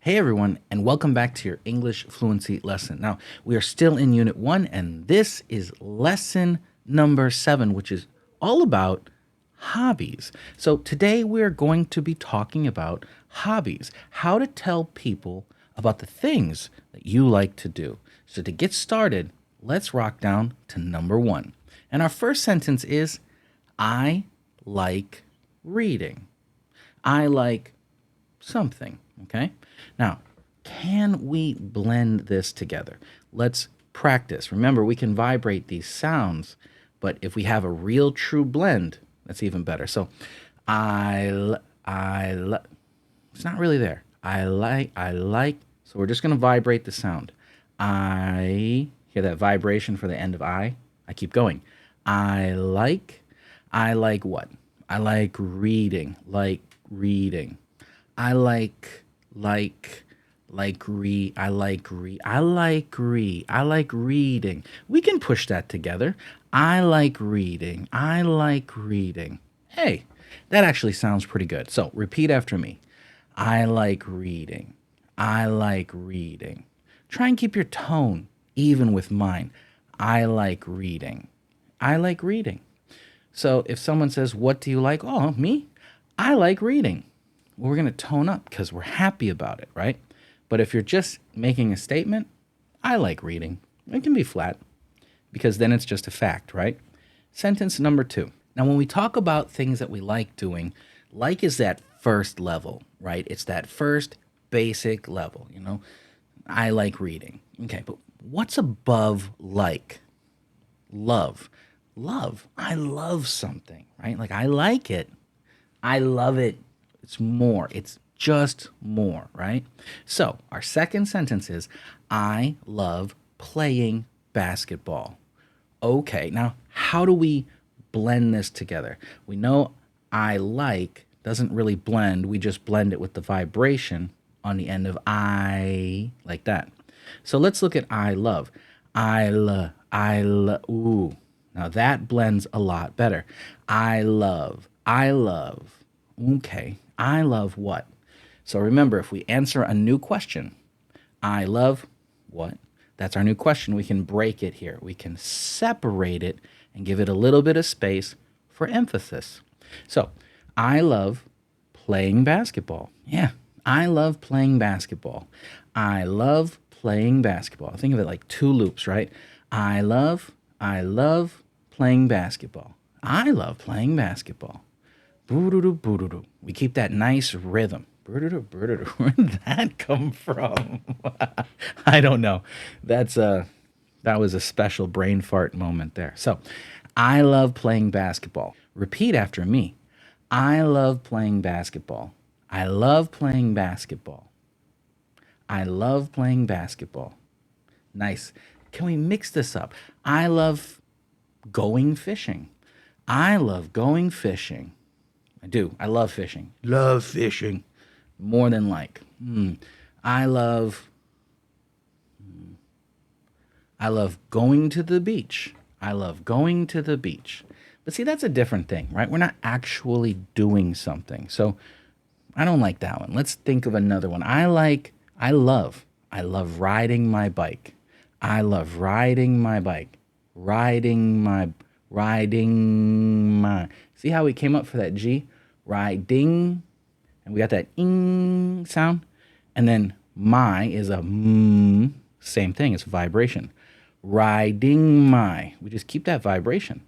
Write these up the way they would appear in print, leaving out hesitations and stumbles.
Hey everyone, and welcome back to your English fluency lesson. Now, we are still in Unit 1, and this is lesson number 7, which is all about hobbies. So, today we're going to be talking about hobbies, how to tell people about the things that you like to do. So, to get started, let's rock down to number 1. And our first sentence is I like reading. I like something, okay? Now, can we blend this together? Let's practice. Remember, we can vibrate these sounds, but if we have a real true blend, that's even better. So, it's not really there. I like, so we're just going to vibrate the sound. I, hear that vibration for the end of I keep going. I like what? I like reading, reading. I like reading. We can push that together. I like reading. I like reading. Hey, that actually sounds pretty good. So repeat after me. I like reading. I like reading. Try and keep your tone even with mine. I like reading. I like reading. So if someone says, "What do you like?" Oh, me? I like reading. Well, we're going to tone up because we're happy about it, right? But if you're just making a statement, I like reading, it can be flat because then it's just a fact, right? Sentence number 2. Now, when we talk about things that we like doing, like is that first level, right? It's that first basic level, I like reading. Okay, but what's above like? Love. Love. I love something, right? Like I like it. I love it. It's more. It's just more, right? So, our second sentence is I love playing basketball. Okay, now how do we blend this together? We know I like doesn't really blend. We just blend it with the vibration on the end of I, like that. So let's look at I love. Ooh. Now that blends a lot better. I love. Okay, I love what? So remember, if we answer a new question, I love what? That's our new question. We can break it here. We can separate it and give it a little bit of space for emphasis. So, I love playing basketball. Yeah, I love playing basketball. I love playing basketball. Think of it like two loops, right? I love playing basketball. I love playing basketball. Boo-doo-doo, boo-doo-doo. We keep that nice rhythm. Boo-doo-doo, boo-doo-doo. Where did that come from? I don't know. That was a special brain fart moment there. So, I love playing basketball. Repeat after me. I love playing basketball. I love playing basketball. I love playing basketball. Nice. Can we mix this up? I love going fishing. I love going fishing. I do. I love fishing. Love fishing. More than like. I love I love going to the beach. I love going to the beach. But see, that's a different thing, right? We're not actually doing something. So I don't like that one. Let's think of another one. I love riding my bike. I love riding my bike. Riding my. See how we came up for that G? Riding. And we got that ing sound. And then my is a same thing. It's vibration. Riding my. We just keep that vibration.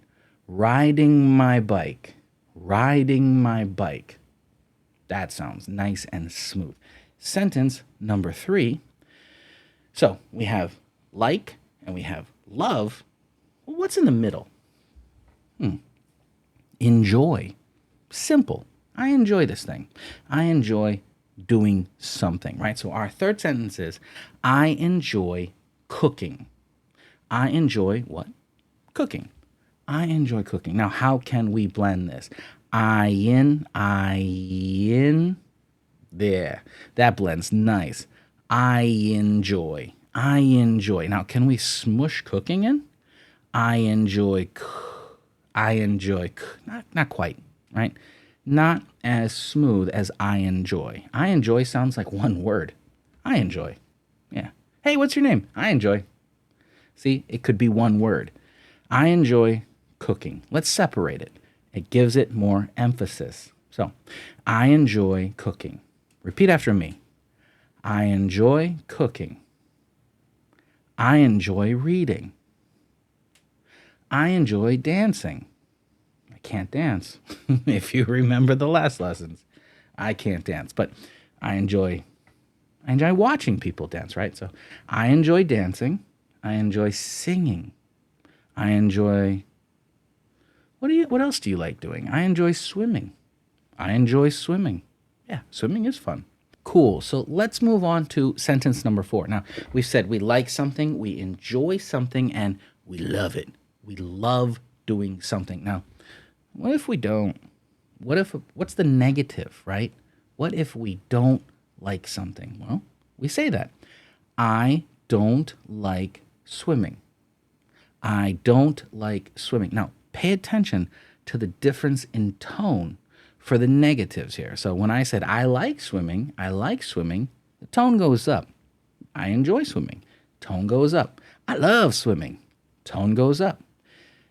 Riding my bike. Riding my bike. That sounds nice and smooth. Sentence number 3. So we have like and we have love. Well, what's in the middle? Enjoy. Simple. I enjoy this thing. I enjoy doing something, right? So our third sentence is I enjoy cooking. I enjoy what? Cooking. I enjoy cooking. Now, how can we blend this? I in. There. That blends nice. I enjoy. I enjoy. Now, can we smush cooking in? I enjoy. I enjoy. Not quite, right? Not as smooth as I enjoy. I enjoy sounds like one word. I enjoy. Yeah. Hey, what's your name? I enjoy. See, it could be one word. I enjoy cooking. Let's separate it. It gives it more emphasis. So, I enjoy cooking. Repeat after me. I enjoy cooking. I enjoy reading. I enjoy dancing. I can't dance. If you remember the last lessons, I can't dance, but I enjoy watching people dance, right? So, I enjoy dancing. I enjoy singing. I enjoy what else do you like doing? I enjoy swimming. I enjoy swimming. Yeah, swimming is fun. Cool. So let's move on to sentence number 4. Now, we've said we like something, we enjoy something, and we love it. We love doing something. Now, what if we don't? What's the negative, right? What if we don't like something? Well, we say that. I don't like swimming. I don't like swimming. Now, pay attention to the difference in tone for the negatives here. So when I said I like swimming, the tone goes up. I enjoy swimming, tone goes up. I love swimming, tone goes up.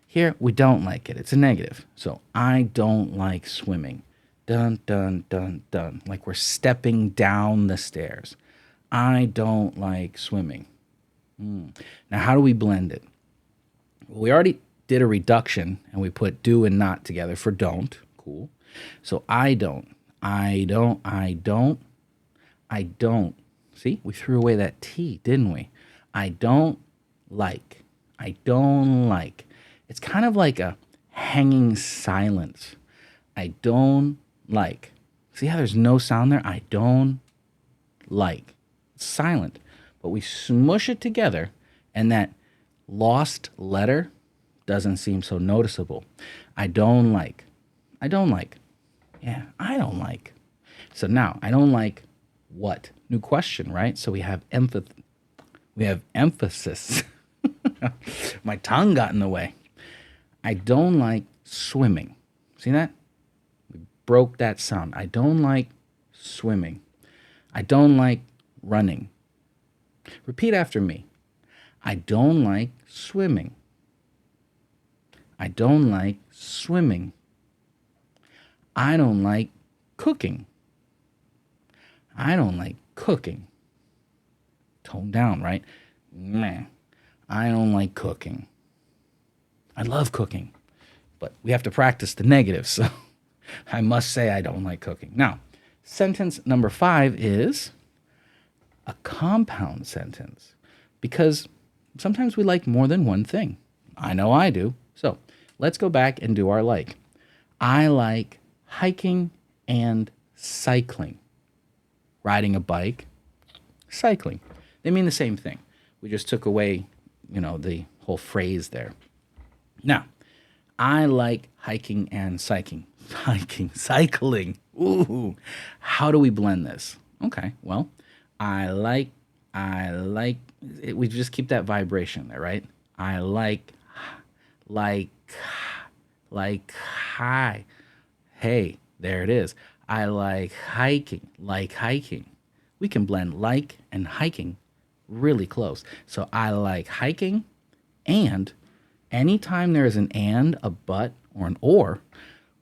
Here, we don't like it. It's a negative. So I don't like swimming. Dun, dun, dun, dun. Like we're stepping down the stairs. I don't like swimming. Now, how do we blend it? Well, we already did a reduction and we put do and not together for don't. Cool. So I don't. I don't. I don't. I don't. See, we threw away that T, didn't we? I don't like. I don't like. It's kind of like a hanging silence. I don't like. See how there's no sound there? I don't like. It's silent. But we smush it together, and that lost letter doesn't seem so noticeable. I don't like. I don't like. Yeah, I don't like. So now, I don't like what? New question, right? So we have emphasis. My tongue got in the way. I don't like swimming. See that? We broke that sound. I don't like swimming. I don't like running. Repeat after me. I don't like swimming. I don't like swimming. I don't like cooking. I don't like cooking. Tone down, right? Meh. I don't like cooking. I love cooking, but we have to practice the negatives, so I must say I don't like cooking. Now, sentence number 5 is a compound sentence because sometimes we like more than one thing. I know I do. So let's go back and do our like. I like hiking and cycling. Riding a bike, cycling. They mean the same thing. We just took away, the whole phrase there. Now, I like hiking and cycling. Cycling. Ooh. How do we blend this? Okay, well, I like, we just keep that vibration there, right? I like, hi. Hey, there it is. I like hiking. We can blend like and hiking really close. So I like hiking, and anytime there is an and, a but, or an or,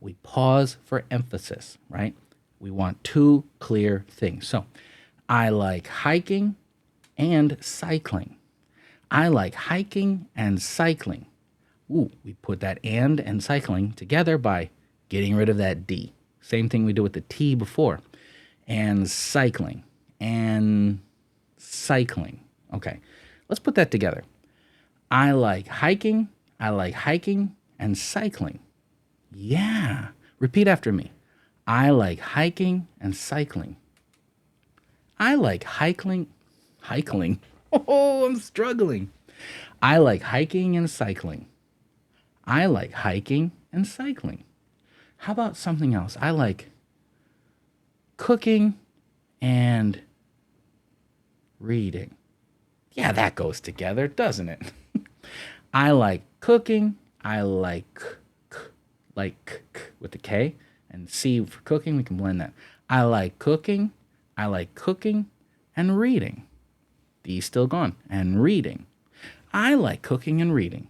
we pause for emphasis, right? We want two clear things. So I like hiking and cycling. I like hiking and cycling. Ooh, we put that and cycling together by getting rid of that D. Same thing we did with the T before. And cycling. And cycling. Okay, let's put that together. I like hiking and cycling. Yeah. Repeat after me. I like hiking and cycling. I like hiking. Oh, I'm struggling. I like hiking and cycling. I like hiking and cycling. How about something else? I like cooking and reading. Yeah, that goes together, doesn't it? I like cooking. I like with the K and C for cooking. We can blend that. I like cooking. I like cooking and reading. D still gone. And reading. I like cooking and reading.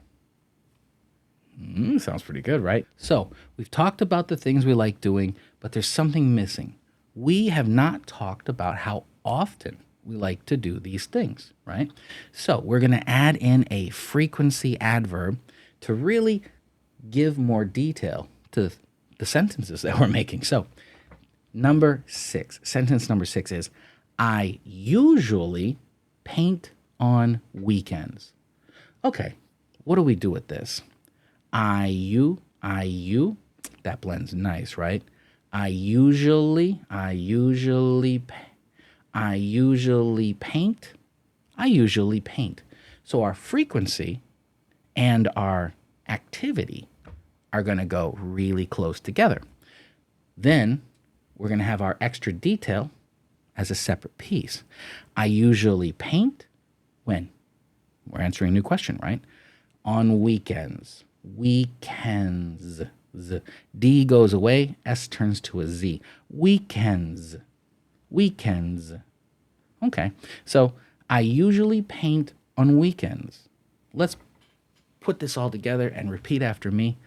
Sounds pretty good, right? So we've talked about the things we like doing, but there's something missing. We have not talked about how often we like to do these things, right? So we're going to add in a frequency adverb to really give more detail to the sentences that we're making. So sentence number 6 is, I usually paint on weekends. Okay, what do we do with this? I, you, that blends nice, right? I usually paint. So our frequency and our activity are going to go really close together. Then we're going to have our extra detail as a separate piece. I usually paint when? We're answering a new question, right? On weekends. Weekends. D goes away. S turns to a Z. Weekends. Okay. So I usually paint on weekends. Let's put this all together and repeat after me.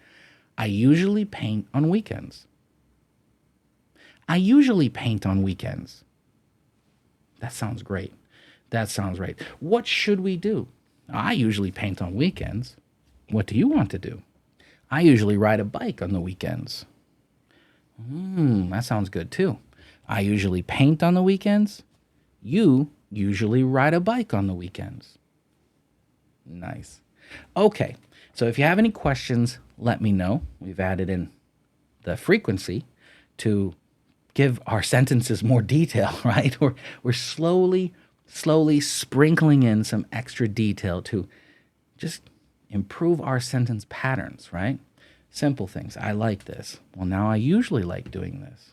I usually paint on weekends. I usually paint on weekends. That sounds great. That sounds right. What should we do? I usually paint on weekends. What do you want to do? I usually ride a bike on the weekends. That sounds good too. I usually paint on the weekends. You usually ride a bike on the weekends. Nice. Okay, so if you have any questions, let me know. We've added in the frequency to give our sentences more detail, right? We're slowly sprinkling in some extra detail to just improve our sentence patterns, right? Simple things. I like this. Well, now I usually like doing this.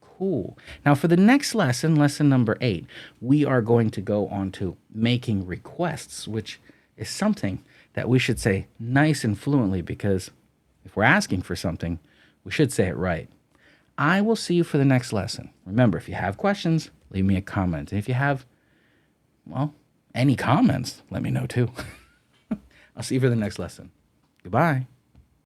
Cool. Now for the next lesson, lesson number 8, we are going to go on to making requests, which is something that we should say nice and fluently, because if we're asking for something, we should say it right. I will see you for the next lesson. Remember, if you have questions, leave me a comment. And if you have, well, any comments, let me know too. I'll see you for the next lesson. Goodbye.